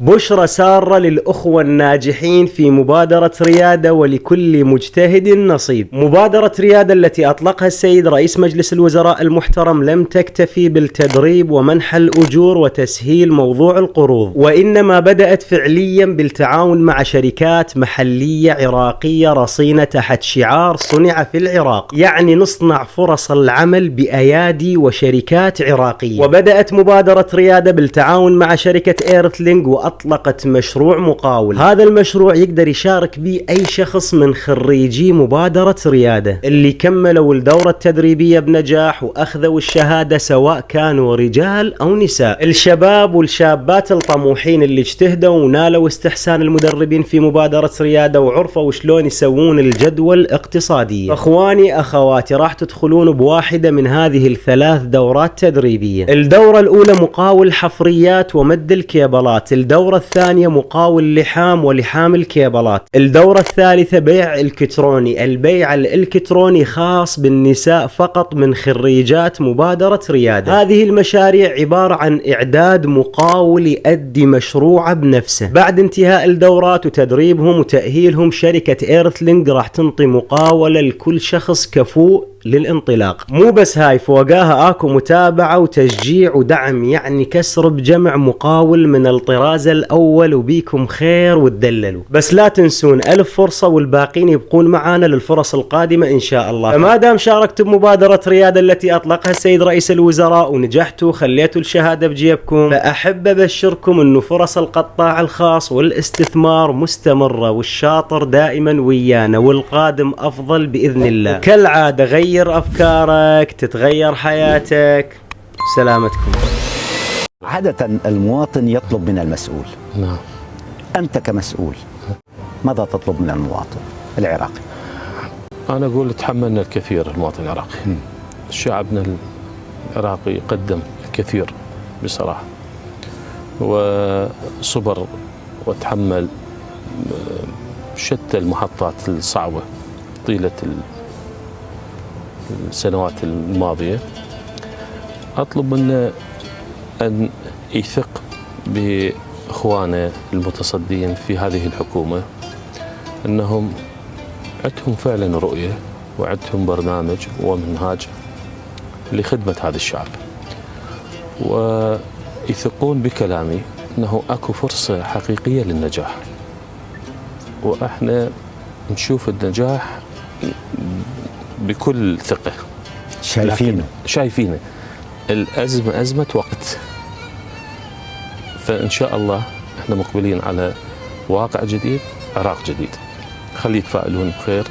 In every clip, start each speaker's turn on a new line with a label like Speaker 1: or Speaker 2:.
Speaker 1: بشرى سارة للأخوة الناجحين في مبادرة ريادة ولكل مجتهد نصيب. مبادرة ريادة التي أطلقها السيد رئيس مجلس الوزراء المحترم لم تكتفي بالتدريب ومنح الأجور وتسهيل موضوع القروض، وإنما بدأت فعليا بالتعاون مع شركات محلية عراقية رصينة تحت شعار صنع في العراق، يعني نصنع فرص العمل بأيادي وشركات عراقية. وبدأت مبادرة ريادة بالتعاون مع شركة ايرثلينج وأطلقت مشروع مقاول. هذا المشروع يقدر يشارك به أي شخص من خريجي مبادرة ريادة اللي كملوا الدورة التدريبية بنجاح وأخذوا الشهادة، سواء كانوا رجال أو نساء. الشباب والشابات الطموحين اللي اجتهدوا ونالوا استحسان المدربين في مبادرة ريادة وعرفوا شلون يسوون الجدوى الاقتصادية. أخواني أخواتي، راح تدخلون بواحدة من هذه الثلاث دورات تدريبية. الدورة الأولى مقاول حفريات ومد الكيبلات، الدورة الثانية مقاول لحام ولحام الكيبلات، الدورة الثالثة بيع إلكتروني. البيع الإلكتروني خاص بالنساء فقط من خريجات مبادرة ريادة. هذه المشاريع عبارة عن إعداد مقاول يؤدي مشروعه بنفسه. بعد انتهاء الدورات وتدريبهم وتأهيلهم، شركة ايرثلينج راح تنطي مقاولة لكل شخص كفؤ للانطلاق. مو بس هاي، فوقاها اكو متابعة وتشجيع ودعم، يعني كسر بجمع مقاول من الطراز الاول، وبيكم خير وتدللوا. بس لا تنسون 1000 فرصة والباقين يبقون معانا للفرص القادمة ان شاء الله. فما دام شاركتوا بمبادرة ريادة التي اطلقها السيد رئيس الوزراء ونجحتوا وخليتوا الشهادة بجيبكم، فاحب ابشركم انه فرص القطاع الخاص والاستثمار مستمرة، والشاطر دائما ويانا، والقادم افضل باذن الله. كالعادة غير أفكارك تتغير حياتك. سلامتكم.
Speaker 2: عادة المواطن يطلب من المسؤول.
Speaker 3: نعم.
Speaker 2: أنت كمسؤول ماذا تطلب من المواطن العراقي؟
Speaker 3: أنا أقول تحملنا الكثير المواطن العراقي. شعبنا العراقي قدم الكثير بصراحة، وصبر وتحمل شتى المحطات الصعبة طيلة السنوات الماضية. أطلب منه أن يثق بإخوانه المتصدين في هذه الحكومة، أنهم عندهم فعلا رؤية وعندهم برنامج ومنهاج لخدمة هذا الشعب، ويثقون بكلامي أنه أكو فرصة حقيقية للنجاح، وإحنا نشوف النجاح بكل ثقة. شايفينه. الأزمة أزمة وقت، فإن شاء الله احنا مقبلين على واقع جديد، عراق جديد. خلي يتفائلون بخير،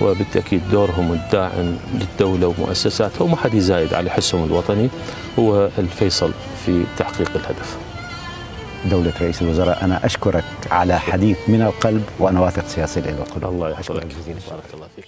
Speaker 3: وبالتأكيد دورهم الداعم للدولة ومؤسساتها وما حد يزايد على حسهم الوطني هو الفيصل في تحقيق الهدف.
Speaker 2: دولة رئيس الوزراء، أنا أشكرك على حديث من القلب، وأنا واثق سيصل إلى القلوب.
Speaker 3: الله يحفظك. بارك الله فيك.